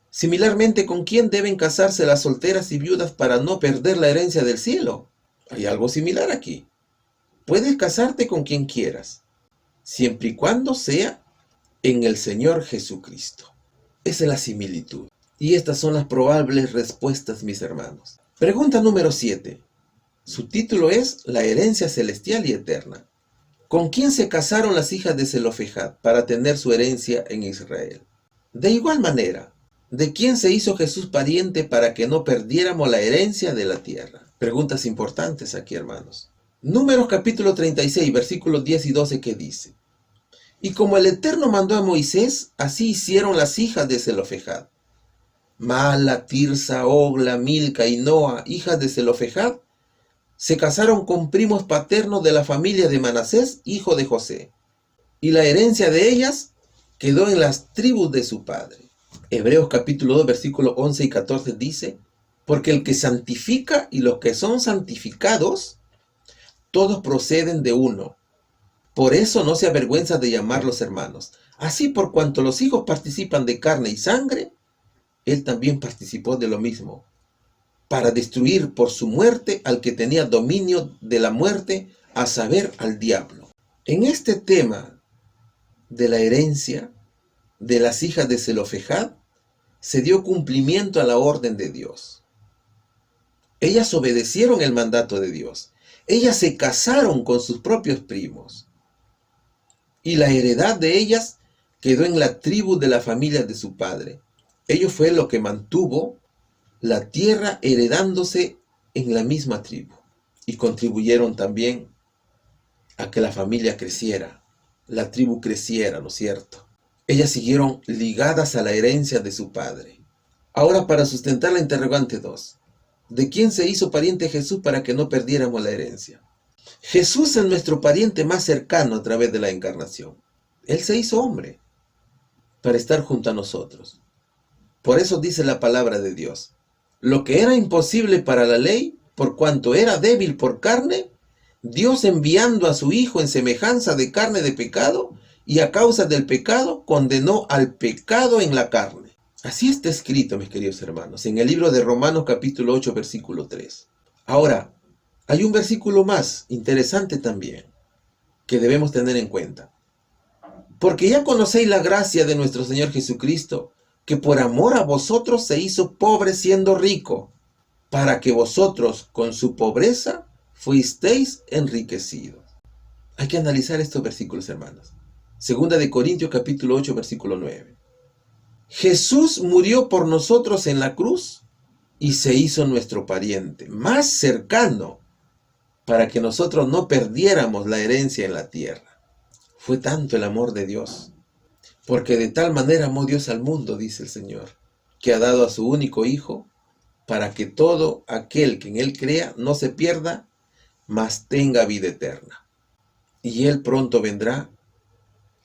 S2: Similarmente, ¿con quién deben casarse las solteras y viudas para no perder la herencia del cielo? Hay algo similar aquí. Puedes casarte con quien quieras, siempre y cuando sea en el Señor Jesucristo. Esa es la similitud. Y estas son las probables respuestas, mis hermanos. Pregunta número 7. Su título es La herencia celestial y eterna. ¿Con quién se casaron las hijas de Zelofejad para tener su herencia en Israel? De igual manera, ¿de quién se hizo Jesús pariente para que no perdiéramos la herencia de la tierra? Preguntas importantes aquí, hermanos. Números capítulo 36, versículos 10 y 12, que dice: Y como el Eterno mandó a Moisés, así hicieron las hijas de Zelofejad. Mala, Tirsa, Ogla, Milca y Noa, hijas de Zelofejad, se casaron con primos paternos de la familia de Manasés, hijo de José, y la herencia de ellas quedó en las tribus de su padre. Hebreos capítulo 2, versículos 11 y 14 dice: Porque el que santifica y los que son santificados, todos proceden de uno. Por eso no se avergüenza de llamarlos hermanos. Así, por cuanto los hijos participan de carne y sangre, él también participó de lo mismo, para destruir por su muerte al que tenía dominio de la muerte, a saber, al diablo. En este tema de la herencia de las hijas de Zelofejad, se dio cumplimiento a la orden de Dios. Ellas obedecieron el mandato de Dios. Ellas se casaron con sus propios primos. Y la heredad de ellas quedó en la tribu de la familia de su padre. Ello fue lo que mantuvo la tierra heredándose en la misma tribu. Y contribuyeron también a que la familia creciera, la tribu creciera, ¿no es cierto? Ellas siguieron ligadas a la herencia de su padre. Ahora, para sustentar la interrogante 2, ¿de quién se hizo pariente Jesús para que no perdiéramos la herencia? Jesús es nuestro pariente más cercano a través de la encarnación. Él se hizo hombre para estar junto a nosotros. Por eso dice la palabra de Dios: lo que era imposible para la ley, por cuanto era débil por carne, Dios, enviando a su Hijo en semejanza de carne de pecado, y a causa del pecado condenó al pecado en la carne. Así está escrito, mis queridos hermanos, en el libro de Romanos capítulo 8, versículo 3. Ahora, hay un versículo más interesante también que debemos tener en cuenta. Porque ya conocéis la gracia de nuestro Señor Jesucristo, que por amor a vosotros se hizo pobre siendo rico, para que vosotros con su pobreza fuisteis enriquecidos. Hay que analizar estos versículos, hermanos. Segunda de Corintios capítulo 8, versículo 9. Jesús murió por nosotros en la cruz y se hizo nuestro pariente más cercano para que nosotros no perdiéramos la herencia en la tierra. Fue tanto el amor de Dios, porque de tal manera amó Dios al mundo, dice el Señor, que ha dado a su único Hijo, para que todo aquel que en Él crea no se pierda, mas tenga vida eterna. Y Él pronto vendrá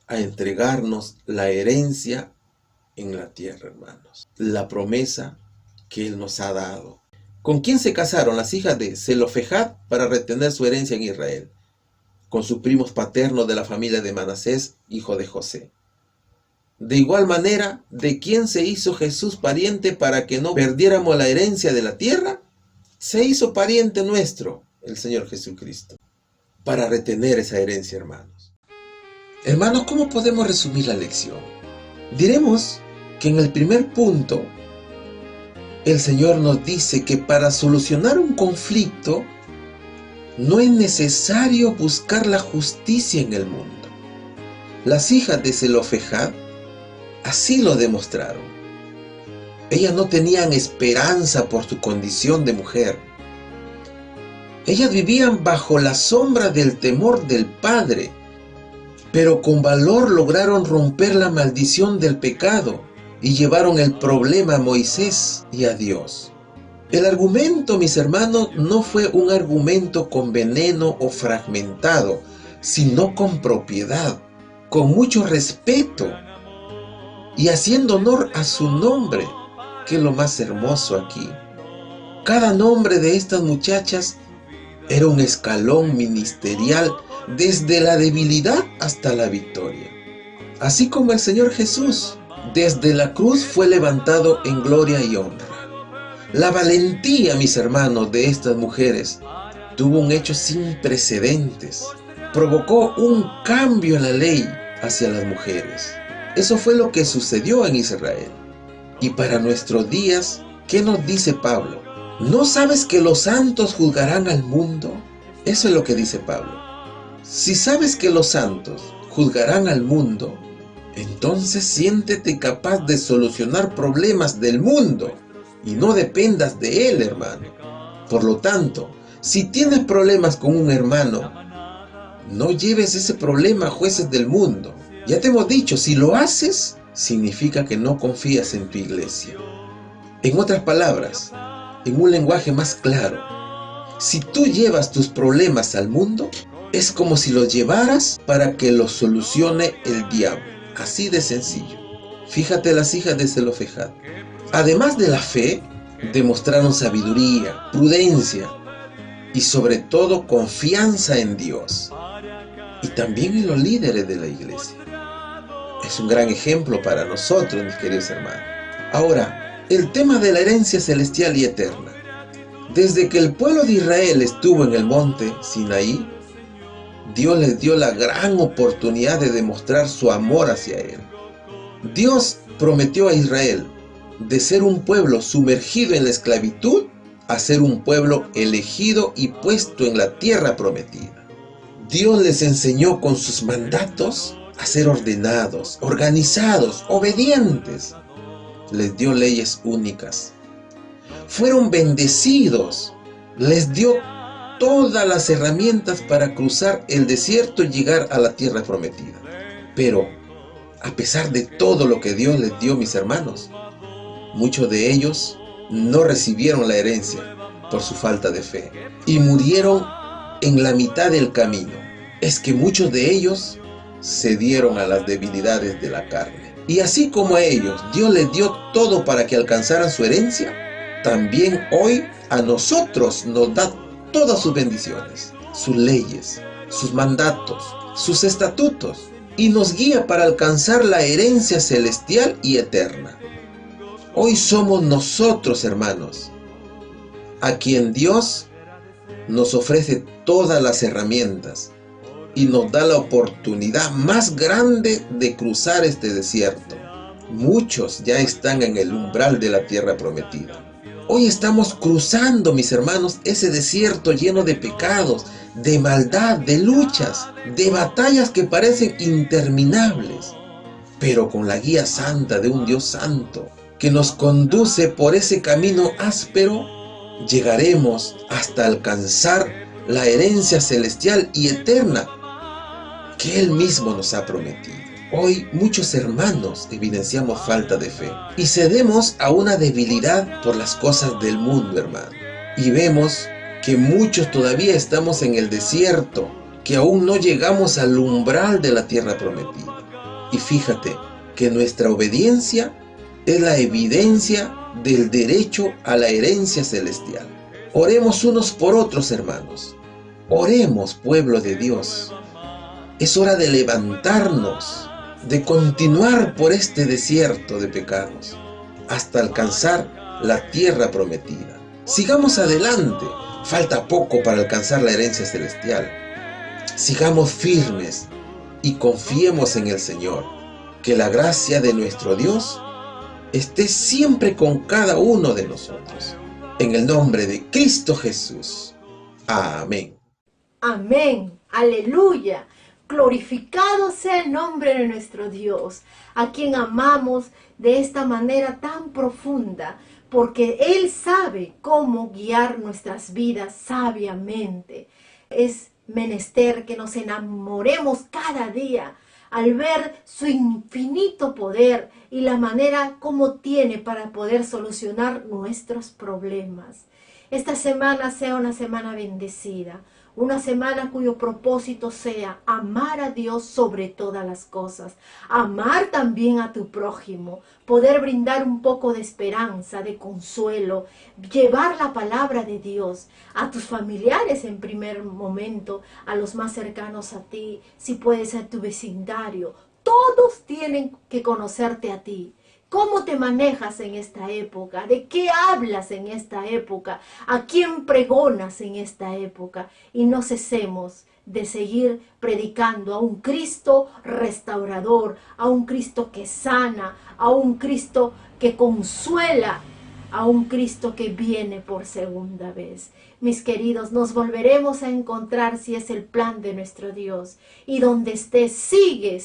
S2: a entregarnos la herencia en la tierra, hermanos. La promesa que Él nos ha dado. ¿Con quién se casaron las hijas de Zelofejad para retener su herencia en Israel? con sus primos paternos de la familia de Manasés, hijo de José. De igual manera, ¿de quién se hizo Jesús pariente para que no perdiéramos la herencia de la tierra? Se hizo pariente nuestro, el Señor Jesucristo, para retener esa herencia, hermanos. Hermanos, ¿cómo podemos resumir la lección? Diremos que en el primer punto, el Señor nos dice que para solucionar un conflicto, no es necesario buscar la justicia en el mundo. Las hijas de Zelofejad así lo demostraron. Ellas no tenían esperanza por su condición de mujer. Ellas vivían bajo la sombra del temor del Padre, pero con valor lograron romper la maldición del pecado y llevaron el problema a Moisés y a Dios. El argumento, mis hermanos, no fue un argumento con veneno o fragmentado, sino con propiedad, con mucho respeto y haciendo honor a su nombre, que es lo más hermoso aquí. Cada nombre de estas muchachas era un escalón ministerial desde la debilidad hasta la victoria. Así como el Señor Jesús, desde la cruz fue levantado en gloria y honra. La valentía, mis hermanos, de estas mujeres tuvo un hecho sin precedentes. Provocó un cambio en la ley hacia las mujeres. Eso fue lo que sucedió en Israel. Y para nuestros días, ¿qué nos dice Pablo? ¿No sabes que los santos juzgarán al mundo? Eso es lo que dice Pablo. Si sabes que los santos juzgarán al mundo, entonces siéntete capaz de solucionar problemas del mundo y no dependas de él, hermano. Por lo tanto, si tienes problemas con un hermano, no lleves ese problema a jueces del mundo. Ya te hemos dicho, si lo haces, significa que no confías en tu iglesia. En otras palabras, en un lenguaje más claro, si tú llevas tus problemas al mundo, es como si los llevaras para que los solucione el diablo. Así de sencillo. Fíjate las hijas de Zelofejad. Además de la fe, demostraron sabiduría, prudencia y sobre todo confianza en Dios. Y también en los líderes de la iglesia. Es un gran ejemplo para nosotros, mis queridos hermanos. Ahora, el tema de la herencia celestial y eterna. Desde que el pueblo de Israel estuvo en el monte Sinaí, Dios les dio la gran oportunidad de demostrar su amor hacia Él. Dios prometió a Israel de ser un pueblo sumergido en la esclavitud a ser un pueblo elegido y puesto en la tierra prometida. Dios les enseñó con sus mandatos a ser ordenados, organizados, obedientes. Les dio leyes únicas. Fueron bendecidos. Les dio todas las herramientas para cruzar el desierto y llegar a la tierra prometida. Pero, a pesar de todo lo que Dios les dio, mis hermanos, muchos de ellos no recibieron la herencia por su falta de fe y murieron en la mitad del camino. Es que muchos de ellos cedieron a las debilidades de la carne. Y así como a ellos Dios les dio todo para que alcanzaran su herencia, también hoy a nosotros nos da todas sus bendiciones, sus leyes, sus mandatos, sus estatutos, y nos guía para alcanzar la herencia celestial y eterna. Hoy somos nosotros, hermanos, a quien Dios nos ofrece todas las herramientas y nos da la oportunidad más grande de cruzar este desierto. Muchos ya están en el umbral de la tierra prometida. Hoy estamos cruzando, mis hermanos, ese desierto lleno de pecados, de maldad, de luchas, de batallas que parecen interminables, pero con la guía santa de un Dios santo que nos conduce por ese camino áspero, llegaremos hasta alcanzar la herencia celestial y eterna que Él mismo nos ha prometido. Hoy muchos hermanos evidenciamos falta de fe y cedemos a una debilidad por las cosas del mundo, hermano. Y vemos que muchos todavía estamos en el desierto, que aún no llegamos al umbral de la tierra prometida. Y fíjate que nuestra obediencia es la evidencia del derecho a la herencia celestial. Oremos unos por otros, hermanos. Oremos, pueblo de Dios. Es hora de levantarnos, de continuar por este desierto de pecados, hasta alcanzar la tierra prometida. Sigamos adelante, falta poco para alcanzar la herencia celestial. Sigamos firmes y confiemos en el Señor. Que la gracia de nuestro Dios esté siempre con cada uno de nosotros. En el nombre de Cristo Jesús. Amén.
S1: Amén. Aleluya. Glorificado sea el nombre de nuestro Dios, a quien amamos de esta manera tan profunda, porque Él sabe cómo guiar nuestras vidas sabiamente. Es menester que nos enamoremos cada día al ver su infinito poder y la manera como tiene para poder solucionar nuestros problemas. Esta semana sea una semana bendecida, una semana cuyo propósito sea amar a Dios sobre todas las cosas, amar también a tu prójimo, poder brindar un poco de esperanza, de consuelo, llevar la palabra de Dios a tus familiares en primer momento, a los más cercanos a ti, si puede ser tu vecindario. Todos tienen que conocerte a ti. ¿Cómo te manejas en esta época? ¿De qué hablas en esta época? ¿A quién pregonas en esta época? Y no cesemos de seguir predicando a un Cristo restaurador, a un Cristo que sana, a un Cristo que consuela, a un Cristo que viene por segunda vez. Mis queridos, nos volveremos a encontrar si es el plan de nuestro Dios. Y donde estés, sigue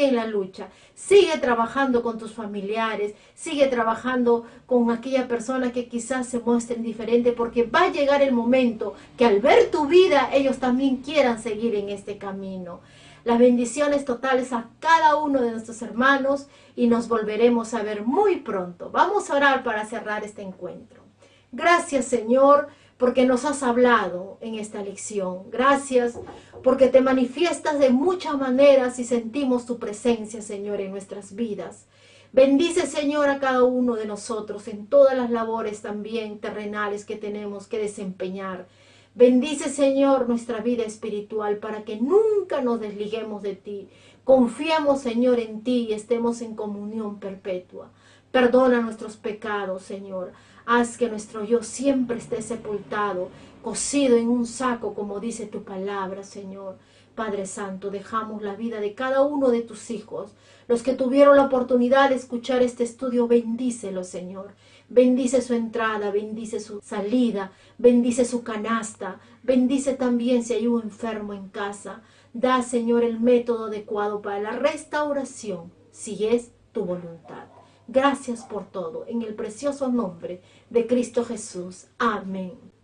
S1: en la lucha. Sigue trabajando con tus familiares, sigue trabajando con aquella persona que quizás se muestren diferente, porque va a llegar el momento que al ver tu vida, ellos también quieran seguir en este camino. Las bendiciones totales a cada uno de nuestros hermanos y nos volveremos a ver muy pronto. Vamos a orar para cerrar este encuentro. Gracias, Señor, porque nos has hablado en esta lección. Gracias porque te manifiestas de muchas maneras y sentimos tu presencia, Señor, en nuestras vidas. Bendice, Señor, a cada uno de nosotros en todas las labores también terrenales que tenemos que desempeñar. Bendice, Señor, nuestra vida espiritual para que nunca nos desliguemos de ti. Confiamos, Señor, en ti y estemos en comunión perpetua. Perdona nuestros pecados, Señor. Haz que nuestro yo siempre esté sepultado, cocido en un saco, como dice tu palabra, Señor. Padre Santo, dejamos la vida de cada uno de tus hijos. Los que tuvieron la oportunidad de escuchar este estudio, bendícelo, Señor. Bendice su entrada, bendice su salida, bendice su canasta. Bendice también si hay un enfermo en casa. Da, Señor, el método adecuado para la restauración, si es tu voluntad. Gracias por todo, en el precioso nombre de Cristo Jesús. Amén.